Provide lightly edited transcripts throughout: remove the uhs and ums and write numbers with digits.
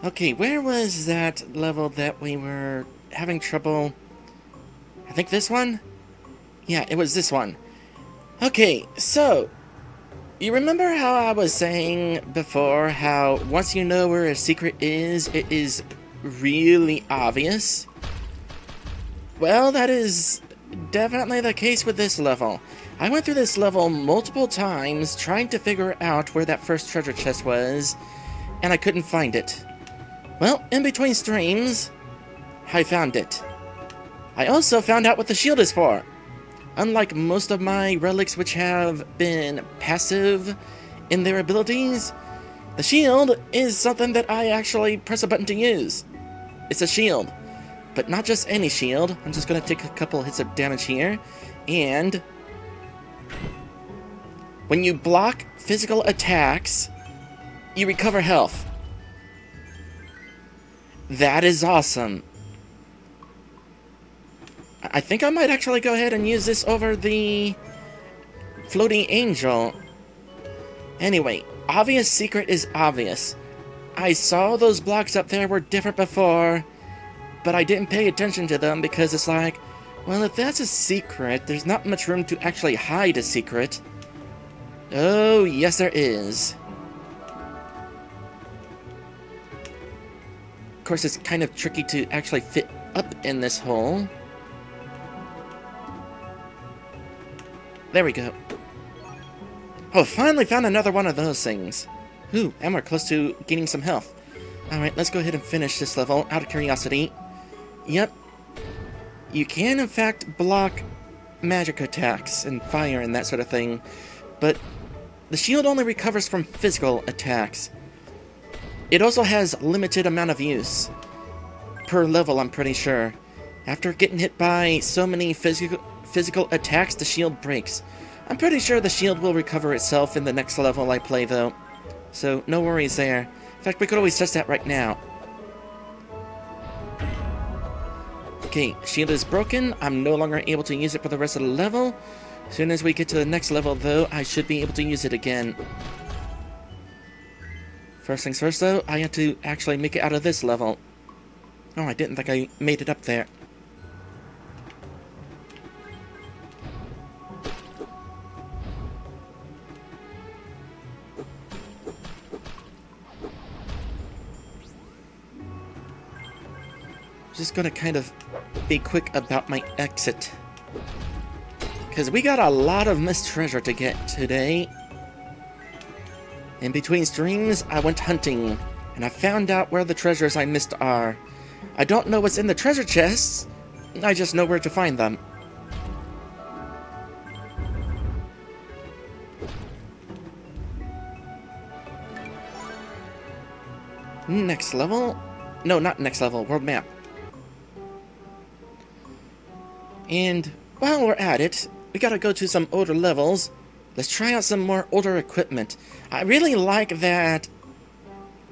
Okay, where was that level that we were having trouble? I think this one? Yeah, it was this one. Okay, so, you remember how I was saying before how once you know where a secret is, it is really obvious? Well, that is definitely the case with this level. I went through this level multiple times trying to figure out where that first treasure chest was, and I couldn't find it. Well, in between streams, I found it. I also found out what the shield is for. Unlike most of my relics which have been passive in their abilities, the shield is something that I actually press a button to use. It's a shield, but not just any shield. I'm just going to take a couple hits of damage here, and when you block physical attacks, you recover health. That is awesome. I think I might actually go ahead and use this over the floating angel. Anyway, obvious secret is obvious. I saw those blocks up there were different before, but I didn't pay attention to them because it's like, well, if that's a secret, there's not much room to actually hide a secret. Oh, yes there is. Of course, it's kind of tricky to actually fit up in this hole. There we go. Oh, finally found another one of those things. Ooh, and we're close to gaining some health. Alright, let's go ahead and finish this level out of curiosity. Yep. You can, in fact, block magic attacks and fire and that sort of thing, but the shield only recovers from physical attacks. It also has limited amount of use. Per level, I'm pretty sure. After getting hit by so many physical attacks, the shield breaks. I'm pretty sure the shield will recover itself in the next level I play, though. So, no worries there. In fact, we could always test that right now. Okay, shield is broken. I'm no longer able to use it for the rest of the level. As soon as we get to the next level, though, I should be able to use it again. First things first, though, I have to actually make it out of this level. Oh, I didn't think I made it up there. Just gonna kind of be quick about my exit, because we got a lot of missed treasure to get today. In between streams, I went hunting, and I found out where the treasures I missed are. I don't know what's in the treasure chests, I just know where to find them. Next level? No, not next level, world map. And while we're at it, we gotta go to some older levels. Let's try out some more older equipment. I really like that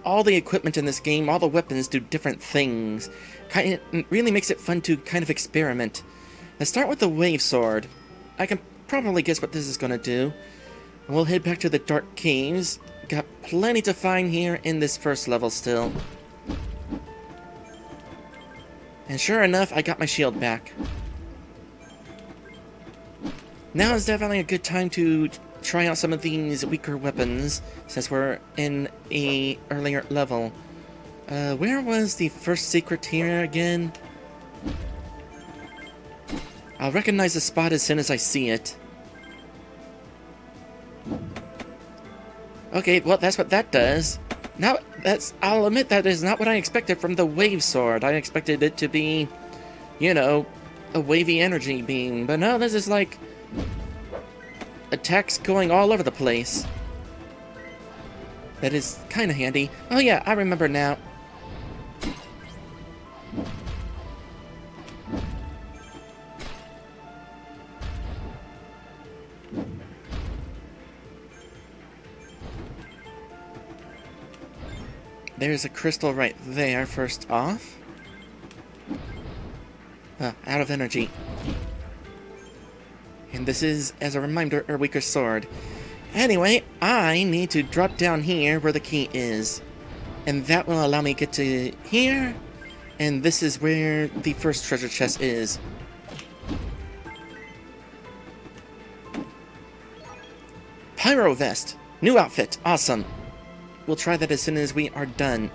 all the equipment in this game, all the weapons do different things. It really makes it fun to kind of experiment. Let's start with the wave sword. I can probably guess what this is gonna do. We'll head back to the dark caves. Got plenty to find here in this first level still. And sure enough, I got my shield back. Now is definitely a good time to try out some of these weaker weapons, since we're in a earlier level. Where was the first secret here again? I'll recognize the spot as soon as I see it. Okay, well, that's what that does. Now, I'll admit that is not what I expected from the wave sword. I expected it to be, you know, a wavy energy beam, but no, this is like attacks going all over the place. That is kind of handy. Oh yeah, I remember now. There's a crystal right there, first off. Out of energy. And this is, as a reminder, a weaker sword. Anyway, I need to drop down here where the key is. And that will allow me to get to here. And this is where the first treasure chest is. Pyro vest. New outfit. Awesome. We'll try that as soon as we are done.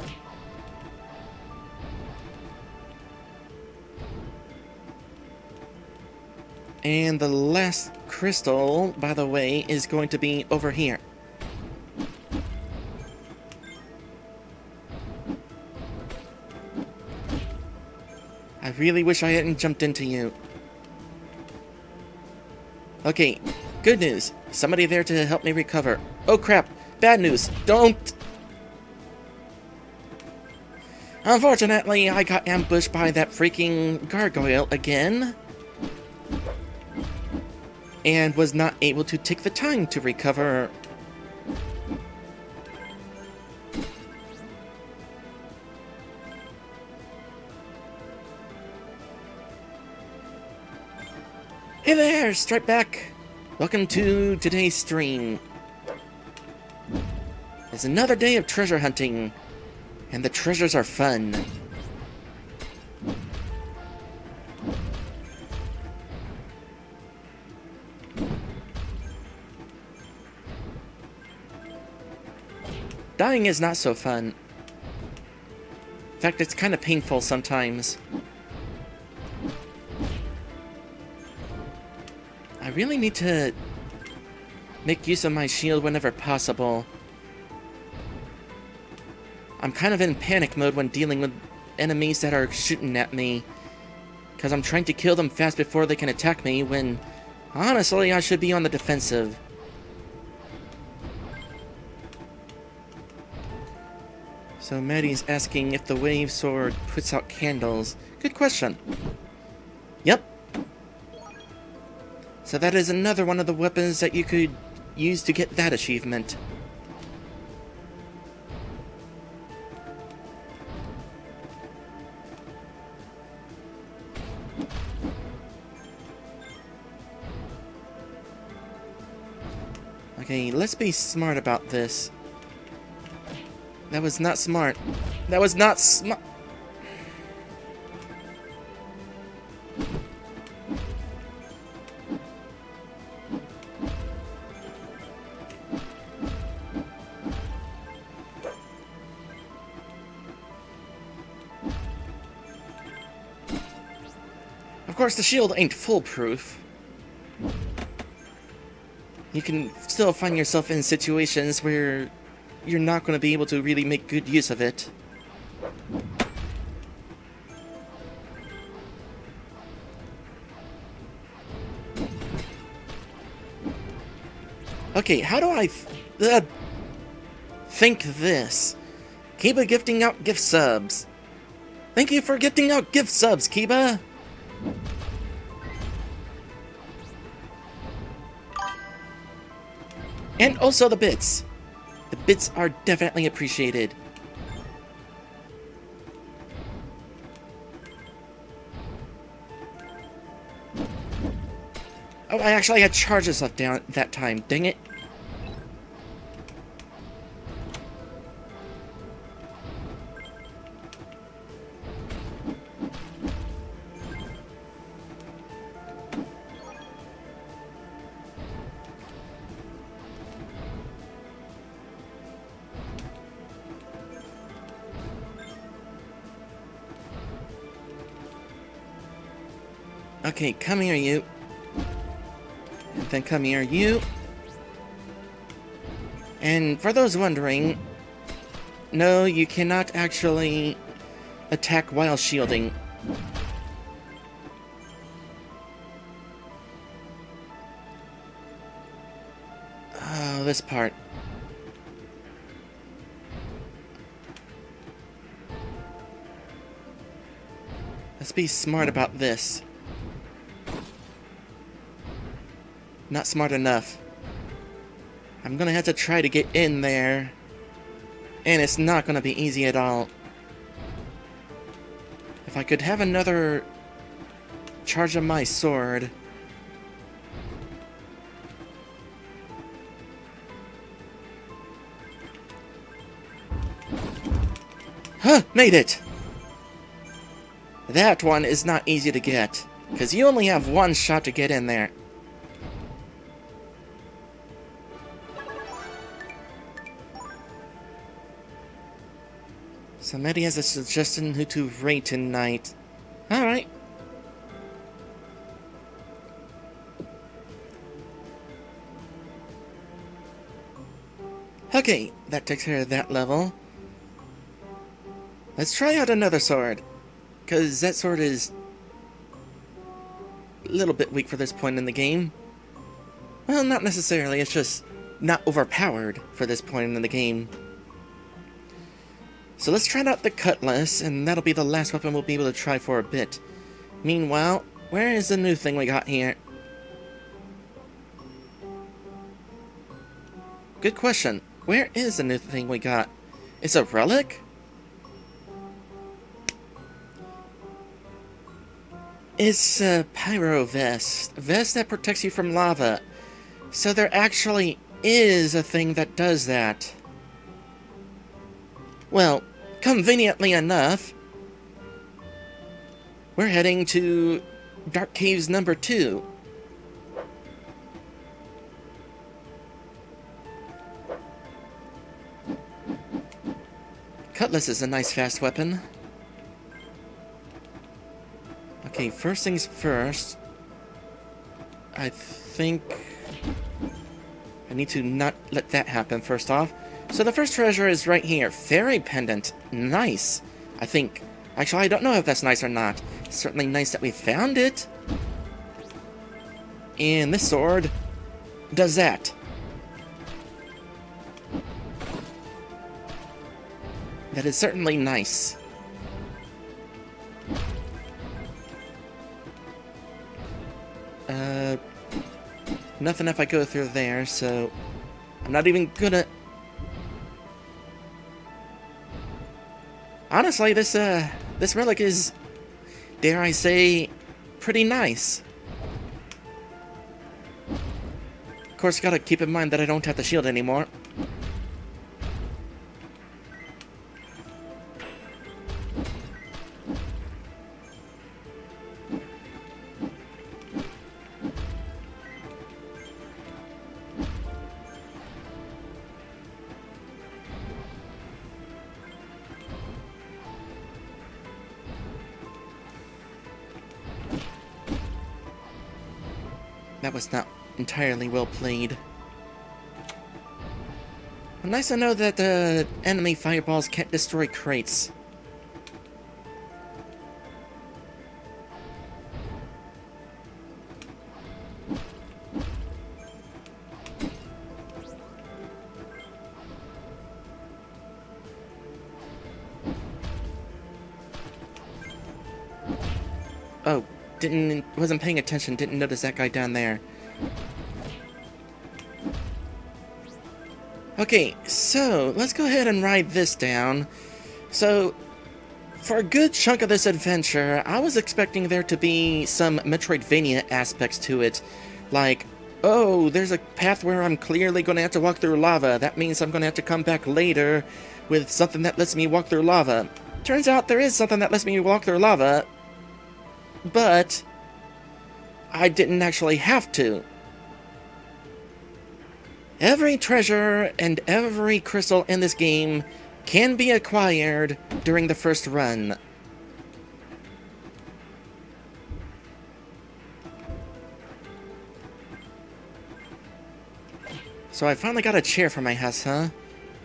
And the last crystal, by the way, is going to be over here. I really wish I hadn't jumped into you. Okay, good news. Somebody there to help me recover. Oh crap, bad news. Don't! Unfortunately, I got ambushed by that freaking gargoyle again. And was not able to take the time to recover. Hey there, Stripe Back! Welcome to today's stream. It's another day of treasure hunting, and the treasures are fun. Dying is not so fun. In fact, it's kind of painful sometimes. I really need to make use of my shield whenever possible. I'm kind of in panic mode when dealing with enemies that are shooting at me, because I'm trying to kill them fast before they can attack me, when honestly I should be on the defensive. So Maddie's asking if the wave sword puts out candles. Good question. Yep. So that is another one of the weapons that you could use to get that achievement. Okay, let's be smart about this. That was not smart. That was not smart. Of course, the shield ain't foolproof. You can still find yourself in situations where you're not going to be able to really make good use of it. Okay, how do I think this? Kiba gifting out gift subs. Thank you for gifting out gift subs, Kiba. And also the bits. The bits are definitely appreciated. Oh, I actually had charges left down that time. Dang it. Okay, come here, you. And then come here, you. And for those wondering, no, you cannot actually attack while shielding. Oh, this part. Let's be smart about this. Not smart enough. I'm gonna have to try to get in there. And it's not gonna be easy at all. If I could have another charge of my sword. Huh, made it! That one is not easy to get, because you only have one shot to get in there. Somebody has a suggestion who to raid tonight. Alright. Okay, that takes care of that level. Let's try out another sword, because that sword is a little bit weak for this point in the game. Well, not necessarily, it's just not overpowered for this point in the game. So let's try out the cutlass, and that'll be the last weapon we'll be able to try for a bit. Meanwhile, where is the new thing we got here? Good question. Where is the new thing we got? It's a relic? It's a pyro vest. A vest that protects you from lava. So there actually is a thing that does that. Well, conveniently enough, we're heading to Dark Caves number 2. Cutlass is a nice fast weapon. Okay, first things first. I think I need to not let that happen first off. So the first treasure is right here. Fairy pendant. Nice. I think. Actually, I don't know if that's nice or not. It's certainly nice that we found it. And this sword does that. That is certainly nice. Nothing if I go through there, so I'm not even gonna... Honestly, this relic is, dare I say, pretty nice. Of course, gotta keep in mind that I don't have the shield anymore. That was not entirely well played. But nice to know that the enemy fireballs can't destroy crates. Oh. Wasn't paying attention, didn't notice that guy down there. Okay, so let's go ahead and ride this down. So, for a good chunk of this adventure, I was expecting there to be some Metroidvania aspects to it. Like, oh, there's a path where I'm clearly going to have to walk through lava. That means I'm going to have to come back later with something that lets me walk through lava. Turns out there is something that lets me walk through lava, but I didn't actually have to. Every treasure and every crystal in this game can be acquired during the first run. So I finally got a chair for my house, huh?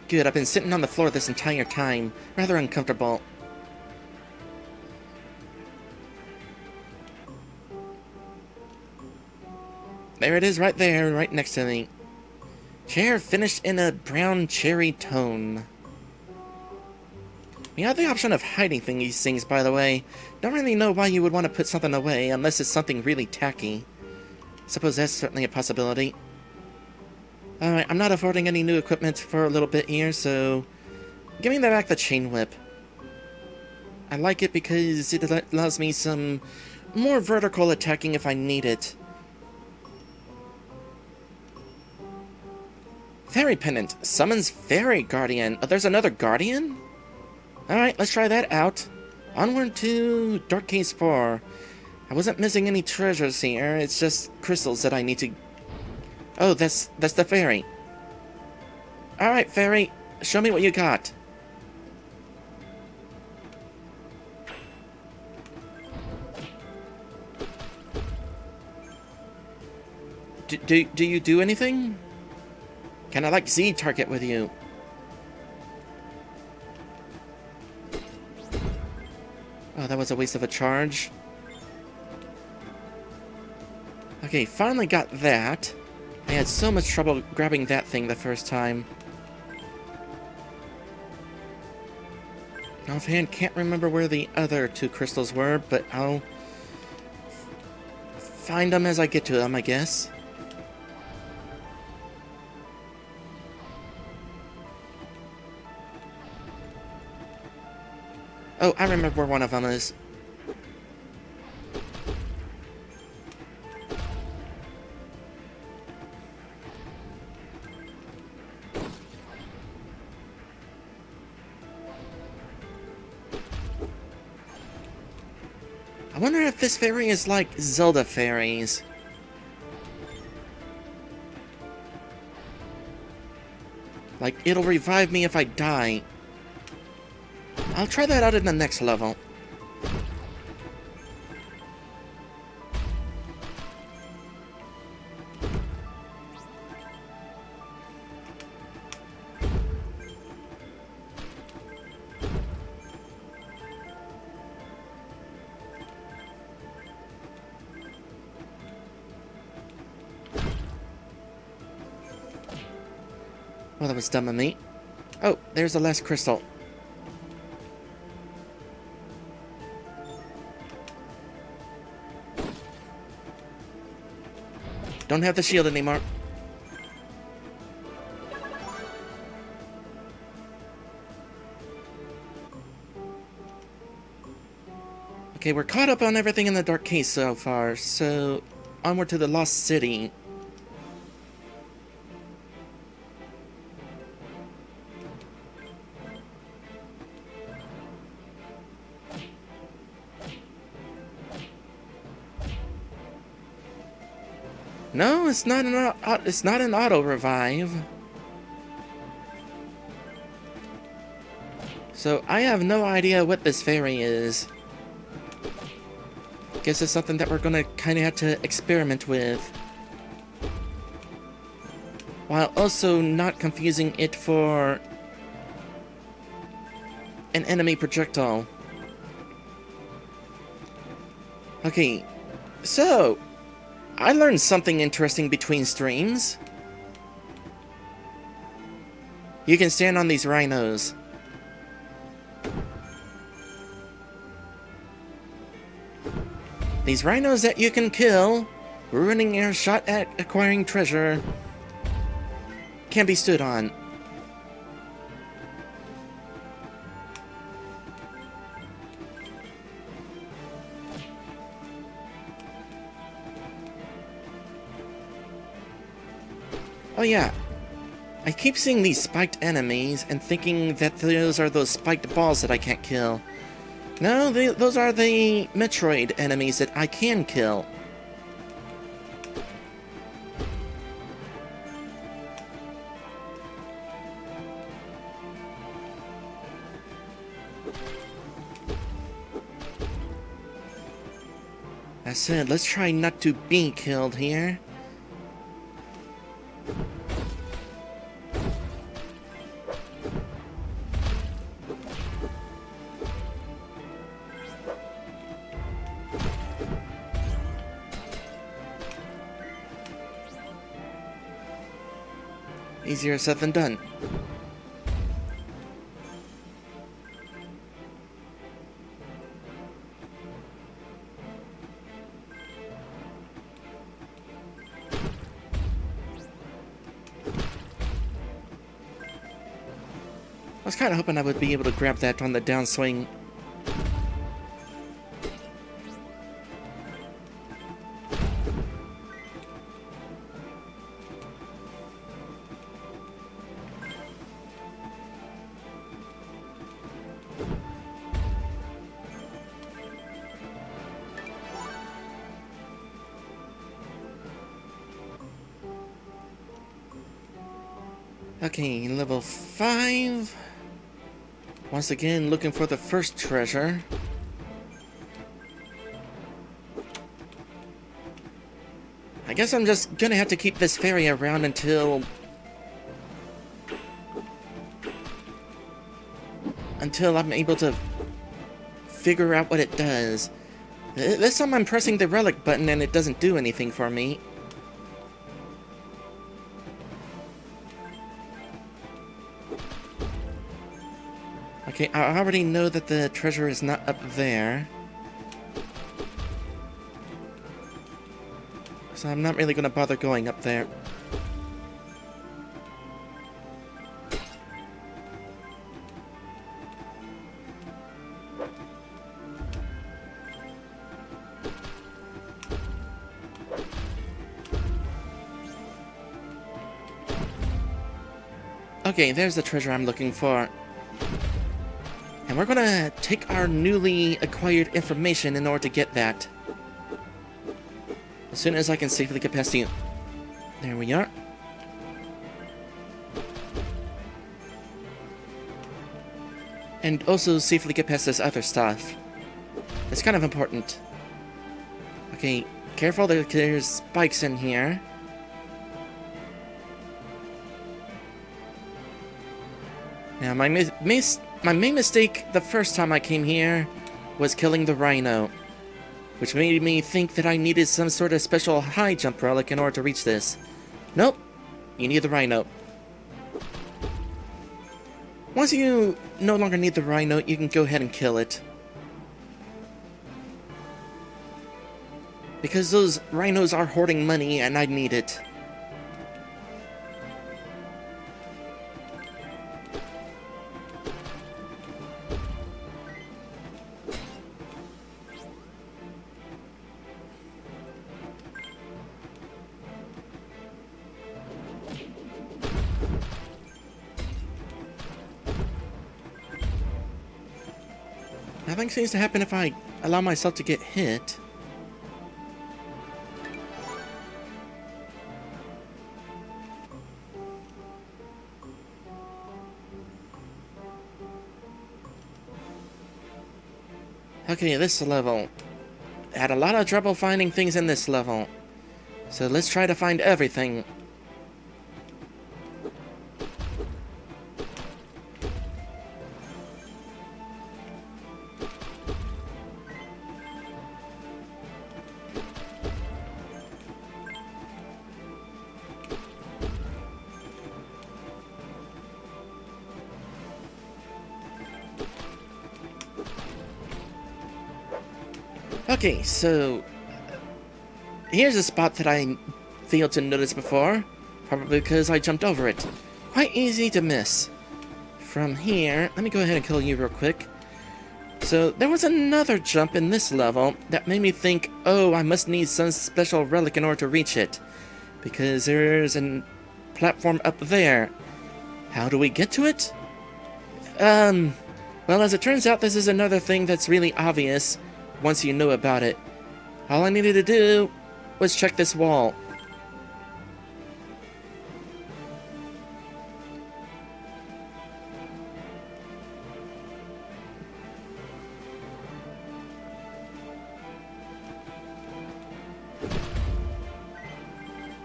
Good, I've been sitting on the floor this entire time. Rather uncomfortable. There it is right there, right next to me. Chair finished in a brown cherry tone. We have the option of hiding these things, by the way. Don't really know why you would want to put something away, unless it's something really tacky. Suppose that's certainly a possibility. Alright, I'm not affording any new equipment for a little bit here, so... give me back the chain whip. I like it because it allows me some more vertical attacking if I need it. Fairy Pendant. Summons Fairy Guardian. Oh, there's another Guardian? Alright, let's try that out. Onward to Dark Case 4. I wasn't missing any treasures here, it's just crystals that I need to... Oh, that's the fairy. Alright, fairy, show me what you got. Do you do anything? Can I, like, Z-target with you? Oh, that was a waste of a charge. Okay, finally got that. I had so much trouble grabbing that thing the first time. Offhand, can't remember where the other 2 crystals were, but I'll find them as I get to them, I guess. Oh, I remember where one of them is. I wonder if this fairy is like Zelda fairies. Like, it'll revive me if I die. I'll try that out in the next level. Well, that was dumb of me. Oh, there's the last crystal. Don't have the shield anymore. Okay, we're caught up on everything in the Dark Case so far, so onward to the Lost City. No, it's not an auto revive. So I have no idea what this fairy is. Guess it's something that we're gonna kinda have to experiment with. While also not confusing it for an enemy projectile. Okay, so I learned something interesting between streams. You can stand on these rhinos. These rhinos that you can kill, ruining your shot at acquiring treasure, can be stood on. Oh yeah, I keep seeing these spiked enemies and thinking that those are those spiked balls that I can't kill. No, those are the Metroid enemies that I can kill. I said, let's try not to be killed here. Easier said than done. I was kind of hoping I would be able to grab that on the downswing. Okay, level 5. Once again, looking for the first treasure. I guess I'm just gonna have to keep this fairy around until I'm able to figure out what it does. This time I'm pressing the relic button and it doesn't do anything for me. Okay, I already know that the treasure is not up there. So I'm not really going to bother going up there. Okay, there's the treasure I'm looking for. And we're gonna take our newly acquired information in order to get that. As soon as I can safely get past you. There we are. And also safely get past this other stuff. It's kind of important. Okay, careful, there's spikes in here. Now, my main mistake the first time I came here was killing the rhino, which made me think that I needed some sort of special high jump relic in order to reach this. Nope, you need the rhino. Once you no longer need the rhino, you can go ahead and kill it. Because those rhinos are hoarding money and I need it. Nothing seems to happen if I allow myself to get hit. Okay, this level. I had a lot of trouble finding things in this level. So let's try to find everything. Okay, so here's a spot that I failed to notice before, probably because I jumped over it. Quite easy to miss. From here, let me go ahead and kill you real quick. So there was another jump in this level that made me think, oh, I must need some special relic in order to reach it, because there's a platform up there. How do we get to it? Well, as it turns out, this is another thing that's really obvious once you know about it. All I needed to do was check this wall.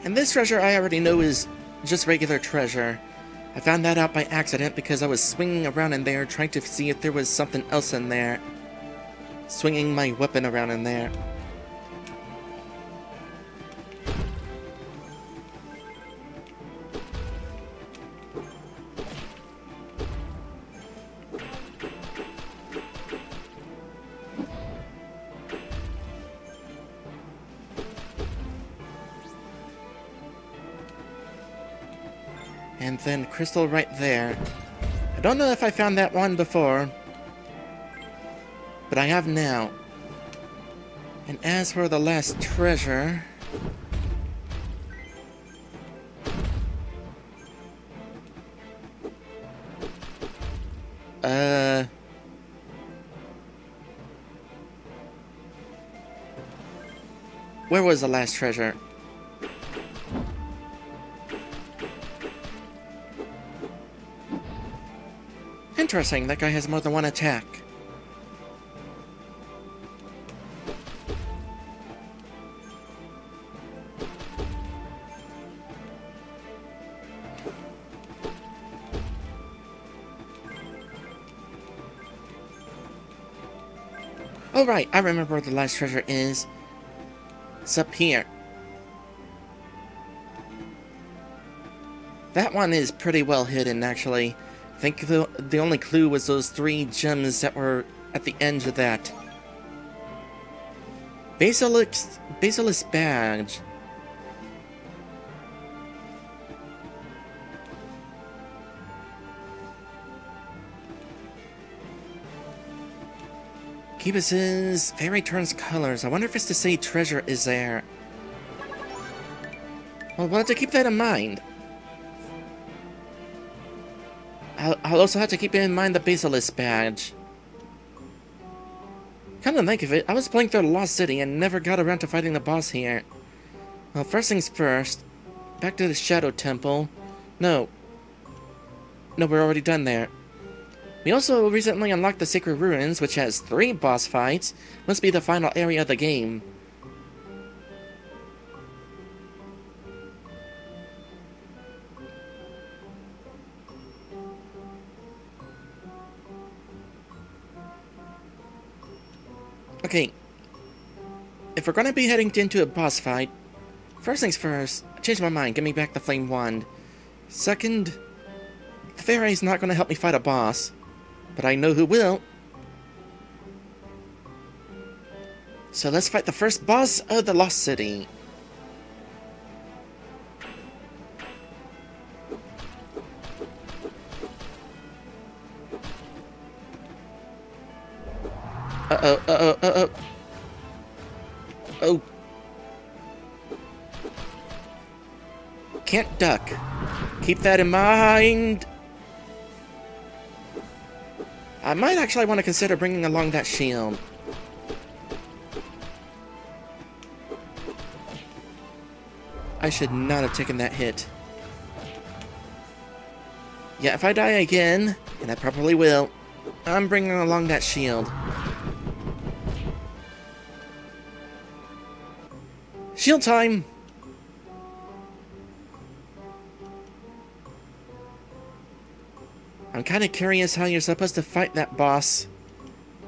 And this treasure I already know is just regular treasure. I found that out by accident because I was swinging around in there trying to see if there was something else in there. Swinging my weapon around in there. And then crystal right there. I don't know if I found that one before, but I have now. And as for the last treasure... where was the last treasure? Interesting, that guy has more than one attack. Oh right, I remember where the last treasure is. It's up here. That one is pretty well hidden, actually. I think the only clue was those 3 gems that were at the end of that. Basilisk badge. Kiba says, fairy turns colors. I wonder if it's to say treasure is there. Well, we'll have to keep that in mind. I'll also have to keep in mind the Basilisk badge. Come to think of it, I was playing through the Lost City and never got around to fighting the boss here. Well, first things first. Back to the Shadow Temple. No, we're already done there. We also recently unlocked the Sacred Ruins, which has 3 boss fights. Must be the final area of the game. Okay. If we're gonna be heading into a boss fight, first things first, I changed my mind, give me back the Flame Wand. Second, the fairy's not gonna help me fight a boss. But I know who will. So let's fight the first boss of the Lost City. Uh-oh. Oh. Can't duck. Keep that in mind. I might actually want to consider bringing along that shield. I should not have taken that hit. Yeah, if I die again, and I probably will, I'm bringing along that shield. Shield time! I'm kind of curious how you're supposed to fight that boss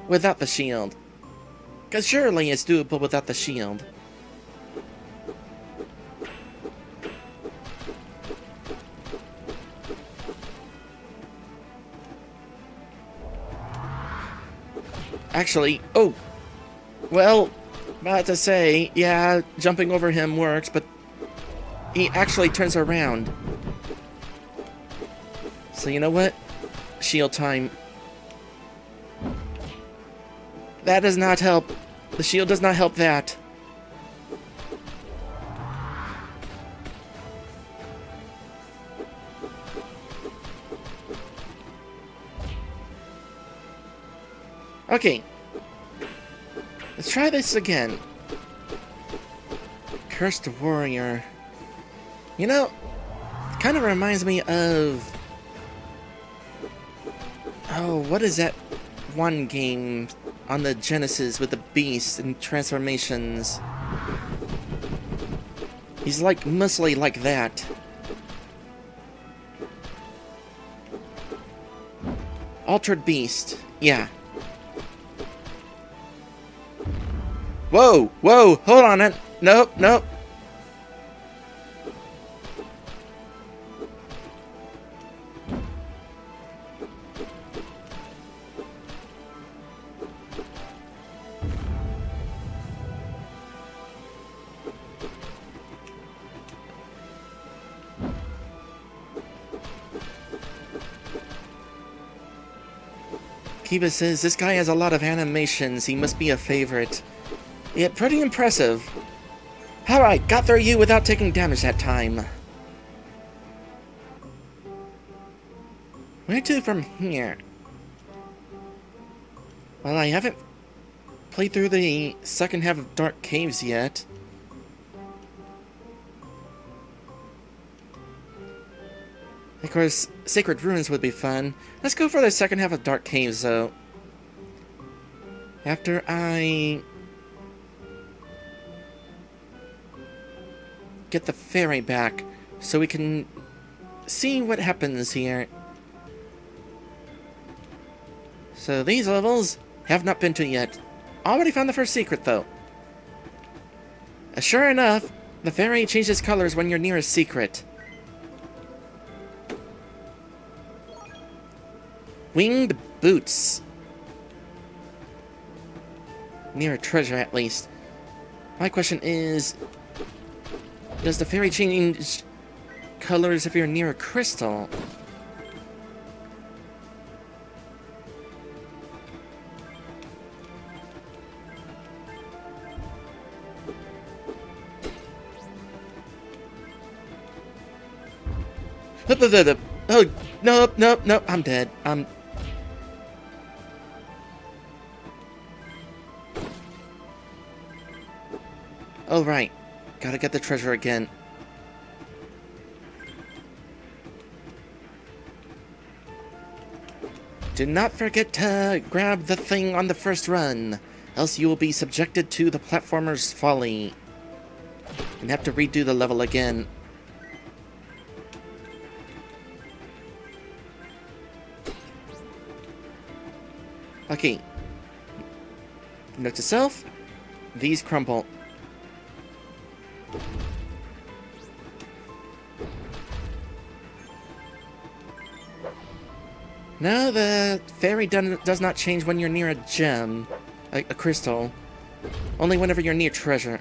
without the shield. Because surely it's doable without the shield. Actually, oh! Well, about to say, yeah, jumping over him works, but he actually turns around. So you know what? Shield time. That does not help. The shield does not help that. Okay. Let's try this again. Cursed Warrior. You know, it kind of reminds me of... Oh, what is that one game on the Genesis with the beasts and transformations? He's like, mostly like that. Altered Beast. Yeah. Whoa! Whoa! Hold on! Nope, nope. Kiba says, this guy has a lot of animations. He must be a favorite. Yeah, pretty impressive. Alright, got through you without taking damage that time. Where to from here? Well, I haven't played through the second half of Dark Caves yet. course, Sacred Ruins would be fun. Let's go for the second half of Dark Caves, though. After I get the fairy back, so we can see what happens here. So these levels have not been to yet. Already found the first secret, though. Sure enough, the fairy changes colors when you're near a secret. Winged boots. Near a treasure, at least. My question is, does the fairy change colors if you're near a crystal? Oh, nope, nope, nope, I'm dead. Oh, right. Gotta get the treasure again. Do not forget to grab the thing on the first run, else you will be subjected to the platformer's folly and have to redo the level again. Okay. Note to self, these crumble. No, the fairy does not change when you're near a gem, a crystal. Only whenever you're near treasure.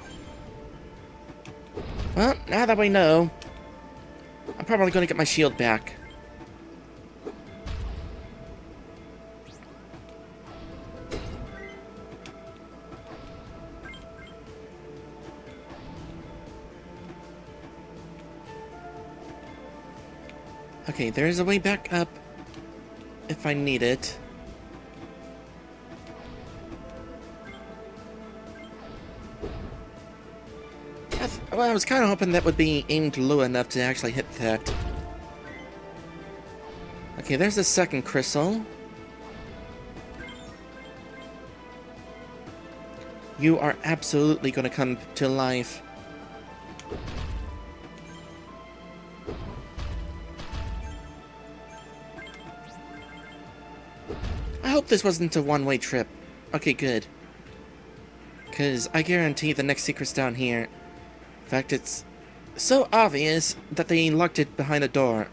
Well, now that we know, I'm probably going to get my shield back. Okay, there's a way back up if I need it. Well, I was kind of hoping that would be aimed low enough to actually hit that. Okay, there's the second crystal. You are absolutely going to come to life. I hope this wasn't a one-way trip. Okay, good. Because I guarantee the next secret's down here. In fact, it's so obvious that they locked it behind a door.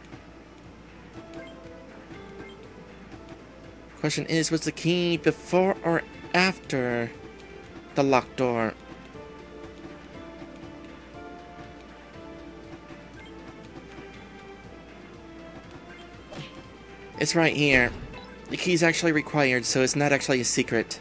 Question is, was the key before or after the locked door? It's right here. The key's actually required, so it's not actually a secret.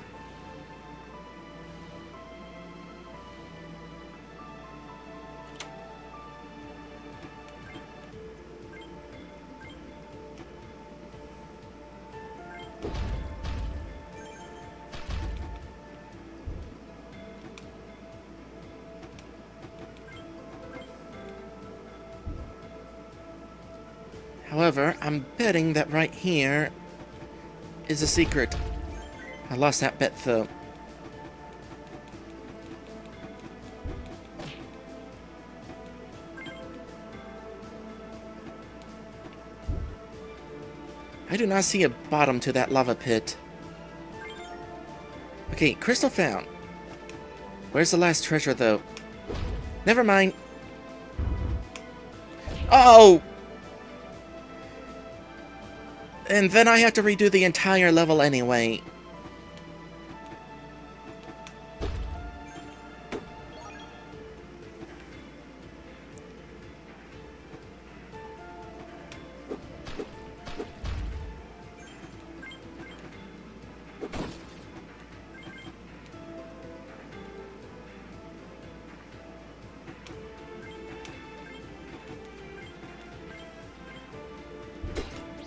However, I'm betting that right here is a secret. I lost that bet, though. I do not see a bottom to that lava pit. Okay, crystal found. Where's the last treasure, though? Never mind. Oh! And then I have to redo the entire level anyway.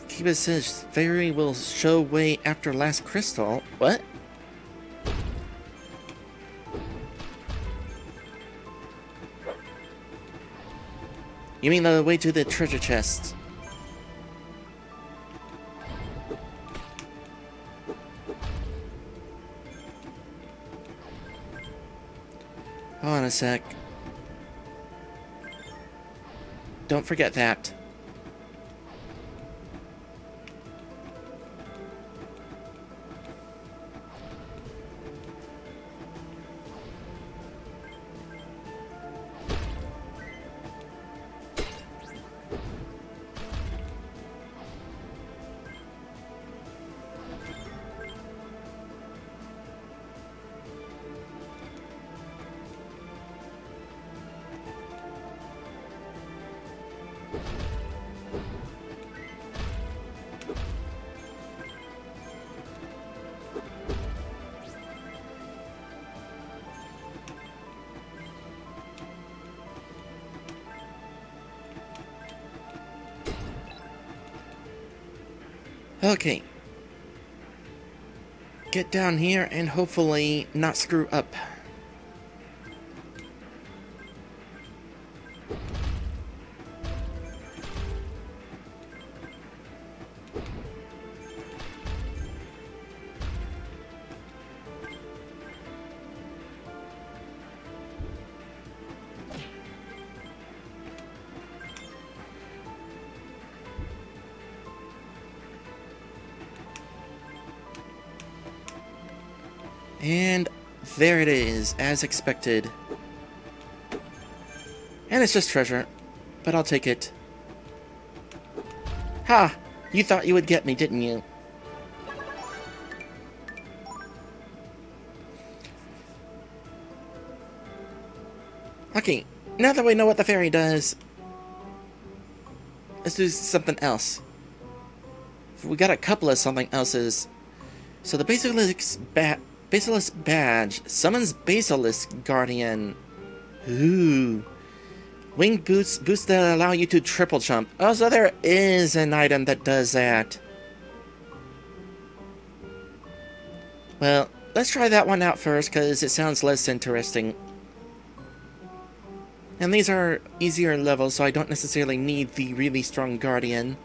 Kiba says fairy will show way after last crystal. What? You mean the way to the treasure chest? Hold on a sec. Don't forget that. Okay. Get down here and hopefully not screw up. And there it is, as expected. And it's just treasure, but I'll take it. Ha! You thought you would get me, didn't you? Okay, now that we know what the fairy does, let's do something else. We got a couple of something else's. So the Basilisk badge summons Basilisk Guardian. Ooh. Winged boots that allow you to triple jump. Oh, so there is an item that does that. Well, let's try that one out first, because it sounds less interesting. And these are easier levels, so I don't necessarily need the really strong Guardian.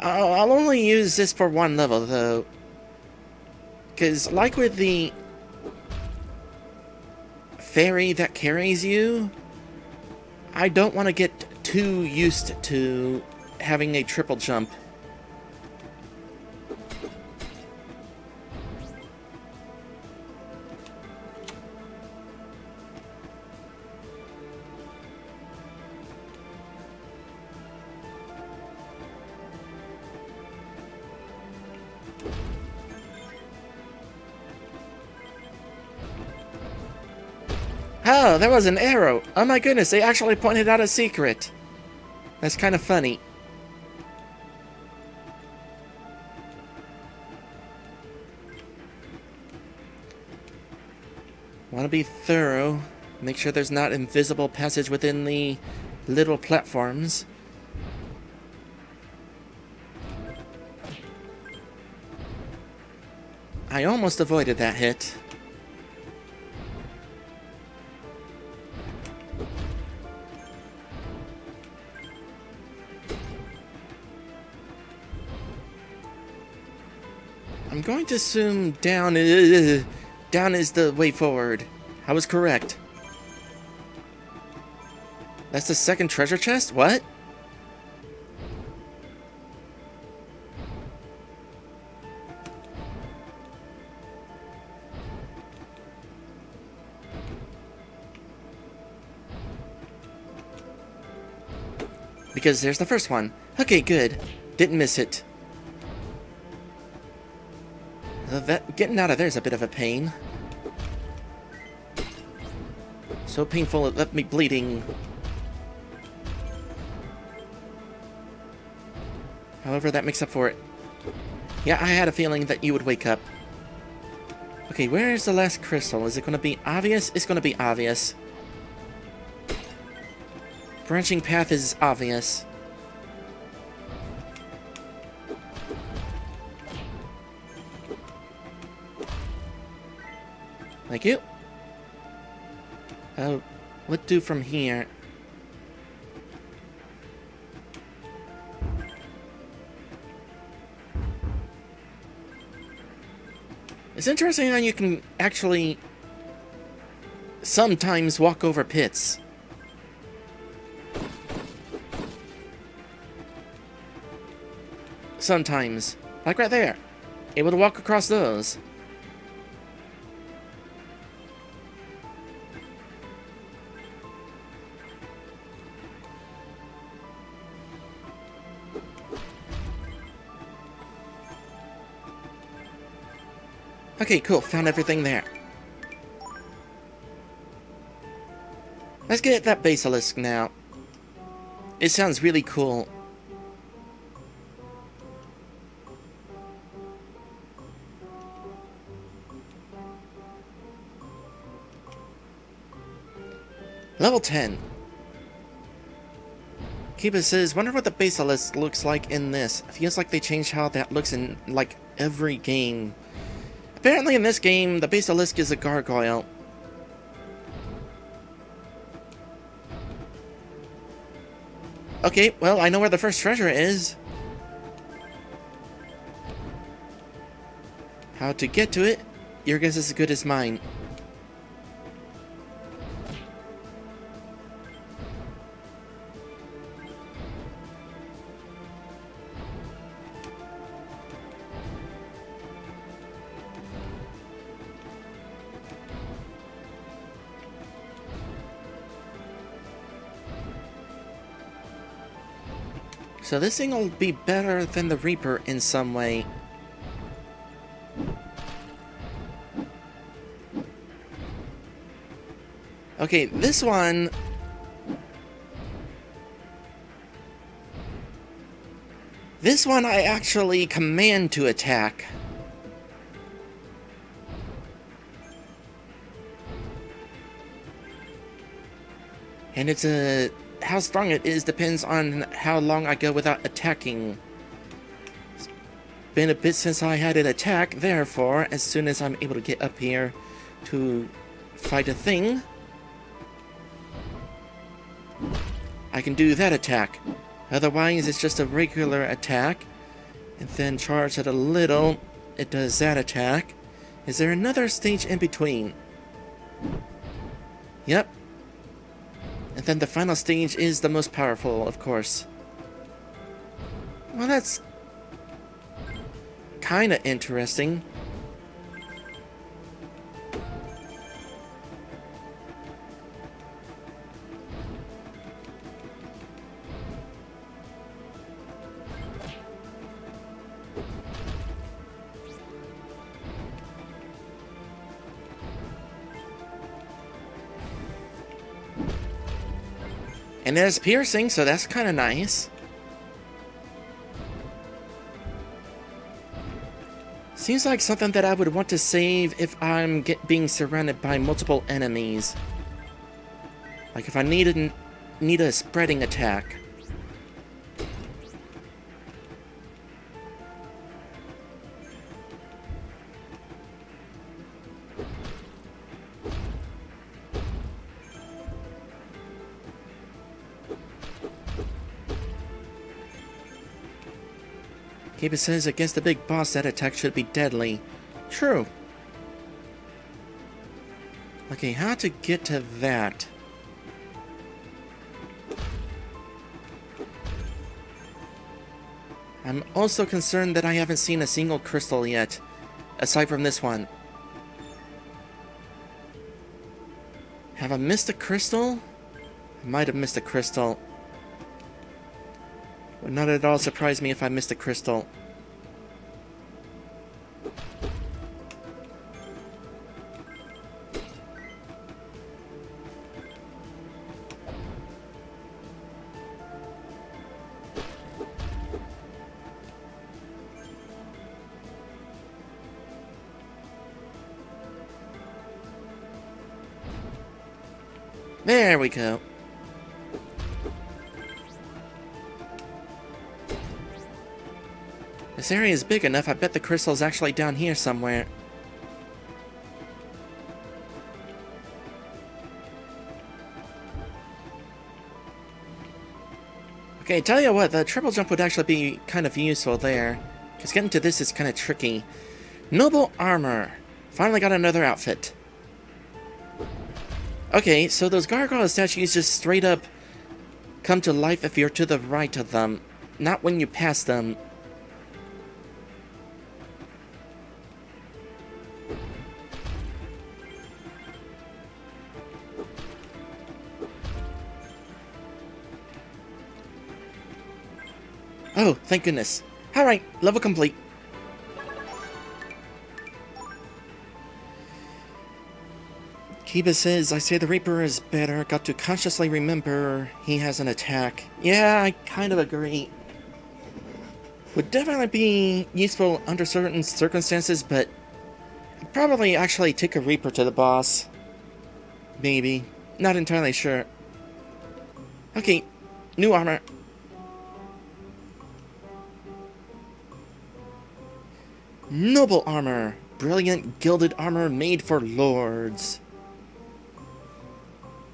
I'll only use this for one level, though. Because, like with the fairy that carries you, I don't want to get too used to having a triple jump. Oh, there was an arrow! Oh my goodness, they actually pointed out a secret! That's kind of funny. Want to be thorough. Make sure there's not invisible passage within the little platforms. I almost avoided that hit. I'm going to assume down is the way forward. I was correct. That's the second treasure chest? What? Because there's the first one. Okay, good. Didn't miss it. Getting out of there is a bit of a pain. So painful it left me bleeding. However, that makes up for it. Yeah, I had a feeling that you would wake up. Okay, where is the last crystal? Is it going to be obvious? It's going to be obvious. Branching path is obvious. Thank you. What do from here? It's interesting how you can actually sometimes walk over pits. Sometimes. Like right there. Able to walk across those. Okay, cool. Found everything there. Let's get that basilisk now. It sounds really cool. Level 10. Kiba says, wonder what the basilisk looks like in this. Feels like they changed how that looks in, like, every game. Apparently in this game, the basilisk is a gargoyle. Okay, well, I know where the first treasure is. How to get to it? Your guess is as good as mine. So this thing will be better than the Reaper in some way. Okay, this one... This one I actually command to attack. And it's a... How strong it is depends on how long I go without attacking. It's been a bit since I had an attack, therefore, as soon as I'm able to get up here to fight a thing, I can do that attack. Otherwise, it's just a regular attack, and then charge it a little, it does that attack. Is there another stage in between? Yep. And then the final stage is the most powerful, of course. Well, that's kinda interesting. And there's piercing, so that's kind of nice. Seems like something that I would want to save if I'm being surrounded by multiple enemies. Like if I need a spreading attack. Kiba says against the big boss that attack should be deadly. True. Okay, how to get to that? I'm also concerned that I haven't seen a single crystal yet, aside from this one. Have I missed a crystal? I might have missed a crystal. Would not at all surprise me if I missed a crystal. There we go. This area is big enough, I bet the crystal's actually down here somewhere. Okay, tell you what, the triple jump would actually be kind of useful there. Because getting to this is kind of tricky. Noble armor. Finally got another outfit. Okay, so those gargoyle statues just straight up come to life if you're to the right of them, not when you pass them. Oh, thank goodness. Alright, level complete. Kiba says, I say the Reaper is better. Got to consciously remember he has an attack. Yeah, I kind of agree. Would definitely be useful under certain circumstances, but I'd probably actually take a Reaper to the boss. Maybe. Not entirely sure. Okay, new armor. Noble armor. Brilliant gilded armor made for lords.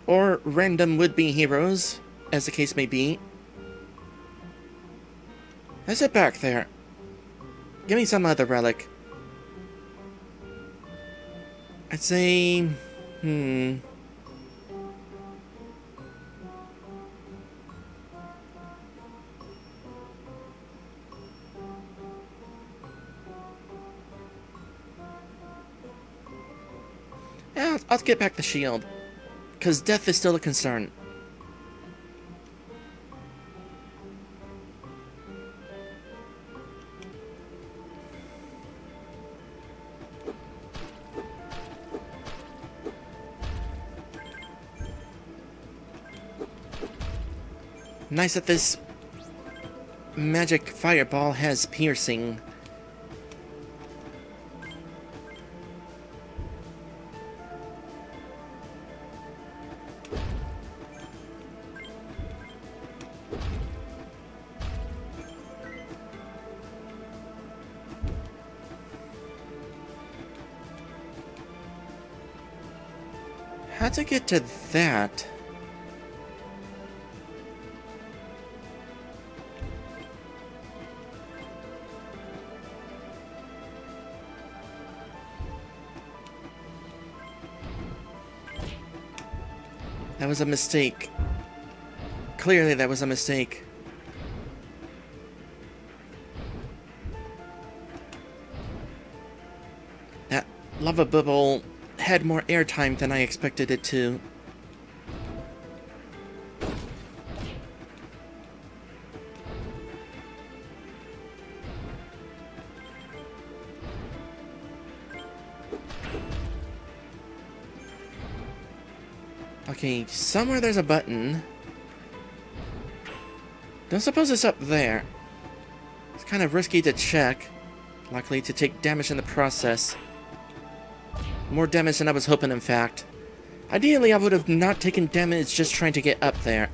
Or random would-be heroes, as the case may be. Is it back there? Give me some other relic. I'd say... Yeah, I'll get back the shield. Because death is still a concern. Nice that this magic fireball has piercing. How to get to that? That was a mistake. Clearly that was a mistake. That lava bubble had more airtime than I expected it to. Okay, somewhere there's a button. Don't suppose it's up there. It's kind of risky to check. Likely to take damage in the process. More damage than I was hoping, in fact. Ideally, I would have not taken damage just trying to get up there.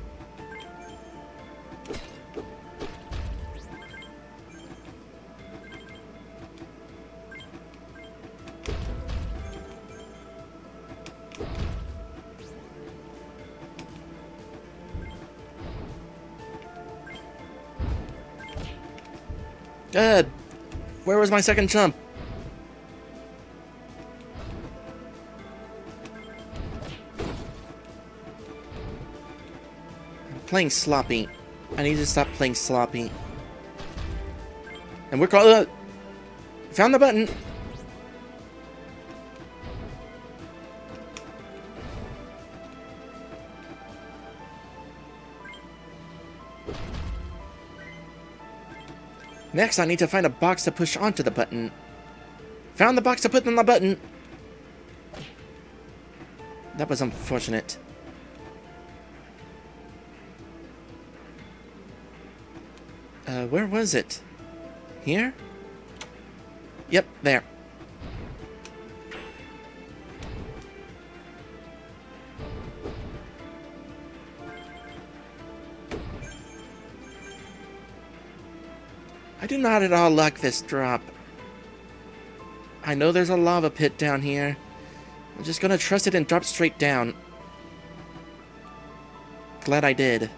Good. Where was my second jump? I'm playing sloppy. I need to stop playing sloppy. And we're called. Found the button. Next, I need to find a box to push onto the button. Found the box to put on the button. That was unfortunate. Where was it? Here? Yep, there. I do not at all like this drop. I know there's a lava pit down here. I'm just gonna trust it and drop straight down. Glad I did.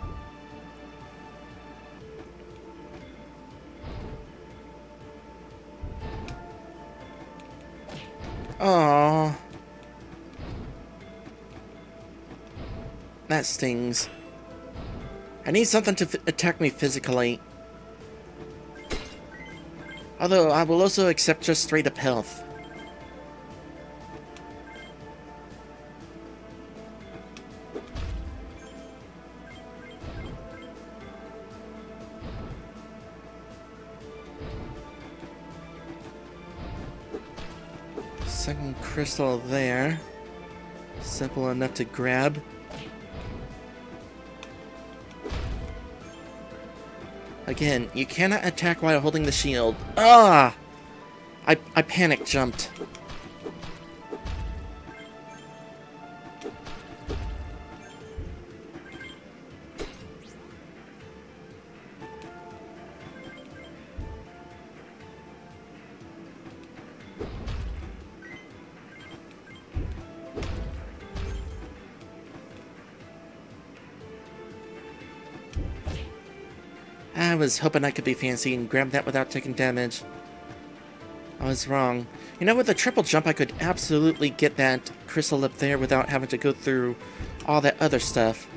Oh, that stings. I need something to attack me physically. Although, I will also accept just straight up health. Second crystal there. Simple enough to grab. Again, you cannot attack while holding the shield. Ah! I panic jumped. I was hoping I could be fancy and grab that without taking damage. I was wrong. You know, with a triple jump, I could absolutely get that crystal up there without having to go through all that other stuff.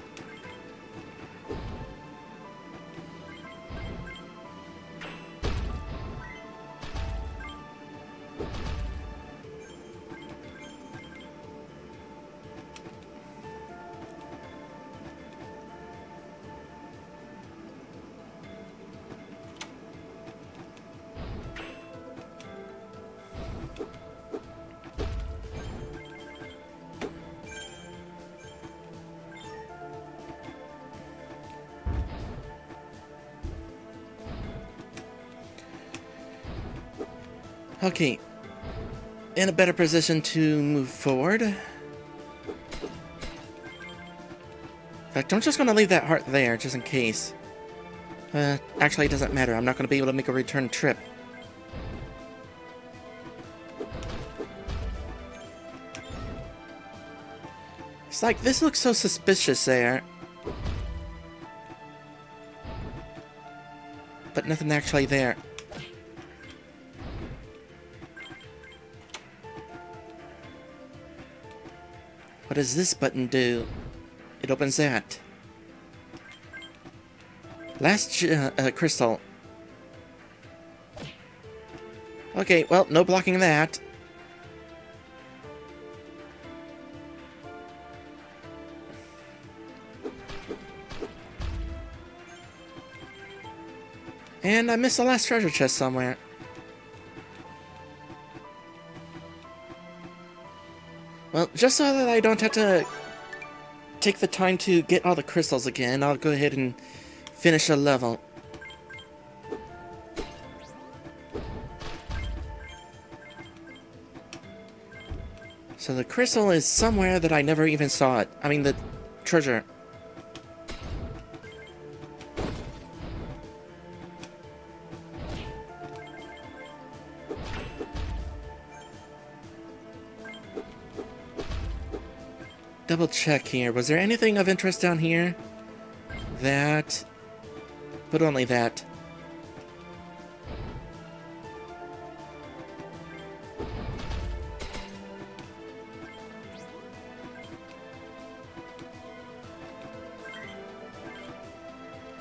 Okay, in a better position to move forward. In fact, I'm just going to leave that heart there, just in case. Actually, it doesn't matter. I'm not going to be able to make a return trip. It's like, this looks so suspicious there. But nothing actually there. What does this button do? It opens that. Last crystal. Okay, well, no blocking that. And I missed the last treasure chest somewhere. Well, just so that I don't have to take the time to get all the crystals again, I'll go ahead and finish a level. So the crystal is somewhere that I never even saw it. I mean, the treasure. Double check here. Was there anything of interest down here? That. But only that.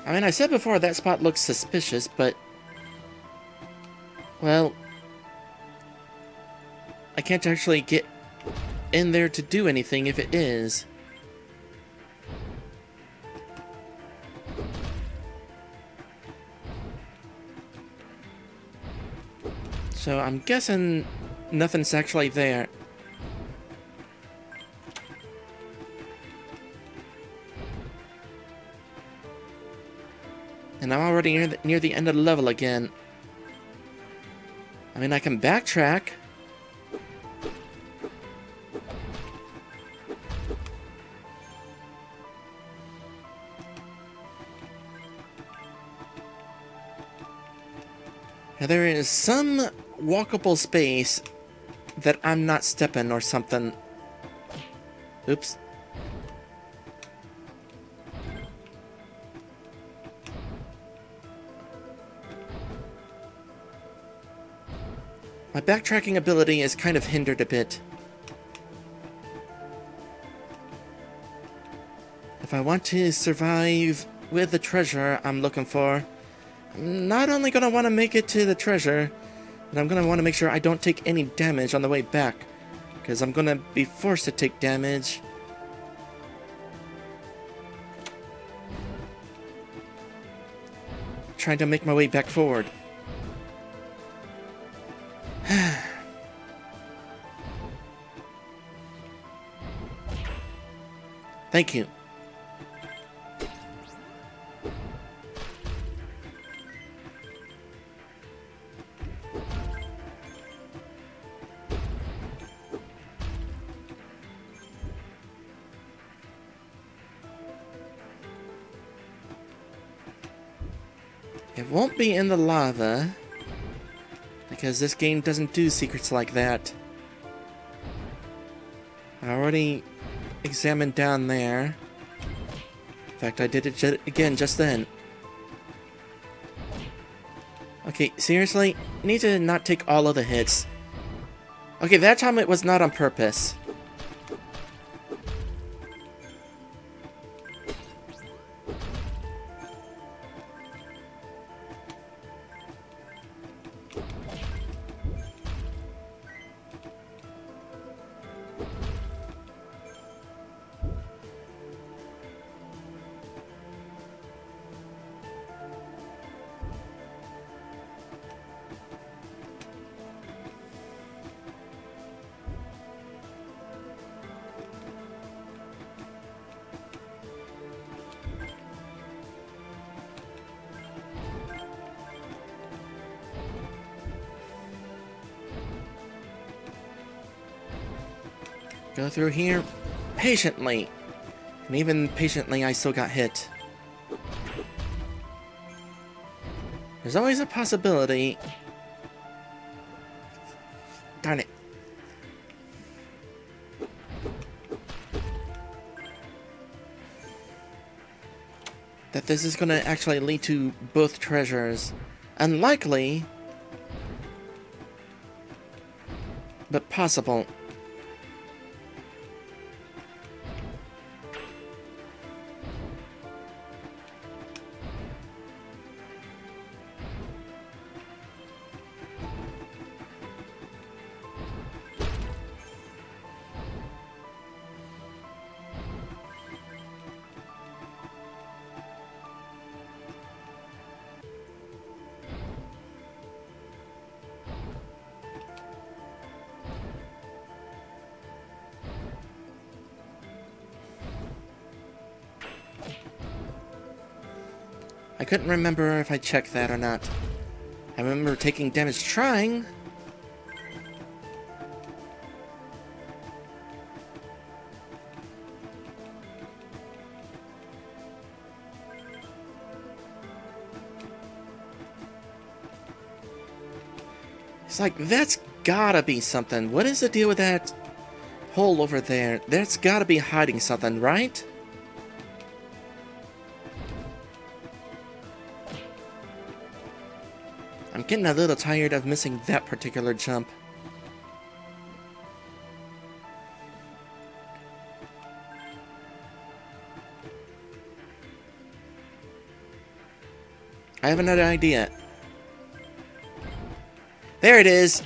I mean, I said before that spot looks suspicious, but... well... I can't actually get in there to do anything if it is. So I'm guessing nothing's actually there. And I'm already near the end of the level again. I mean, I can backtrack. Now, there is some walkable space that I'm not stepping or something. Oops. My backtracking ability is kind of hindered a bit. If I want to survive with the treasure I'm looking for, I'm not only going to want to make it to the treasure, but I'm going to want to make sure I don't take any damage on the way back, because I'm going to be forced to take damage. Trying to make my way back forward. Thank you. It won't be in the lava, because this game doesn't do secrets like that. I already examined down there. In fact, I did it again just then. Okay, seriously? You need to not take all of the hits. Okay, that time it was not on purpose. Go through here patiently. And even patiently, I still got hit. There's always a possibility. Darn it. That this is going to actually lead to both treasures. Unlikely, but possible. I couldn't remember if I checked that or not. I remember taking damage trying. It's like, that's gotta be something. What is the deal with that hole over there? That's gotta be hiding something, right? I'm getting a little tired of missing that particular jump. I have another idea. There it is!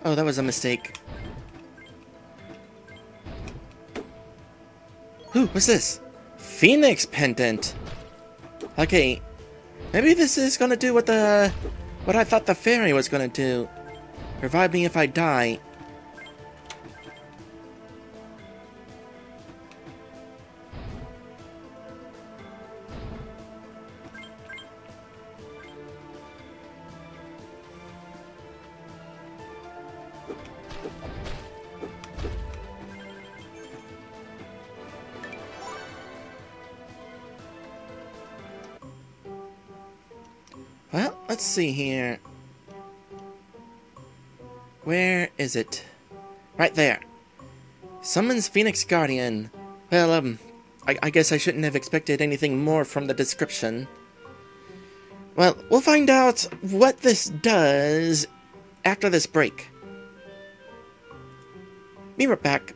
Oh, that was a mistake. Ooh, what's this? Phoenix pendant. Okay, maybe this is gonna do what I thought the fairy was gonna do. Revive me if I die. Well, let's see here. Where is it? Right there. Summons Phoenix Guardian. Well, I guess I shouldn't have expected anything more from the description. Well, we'll find out what this does after this break. Be right back.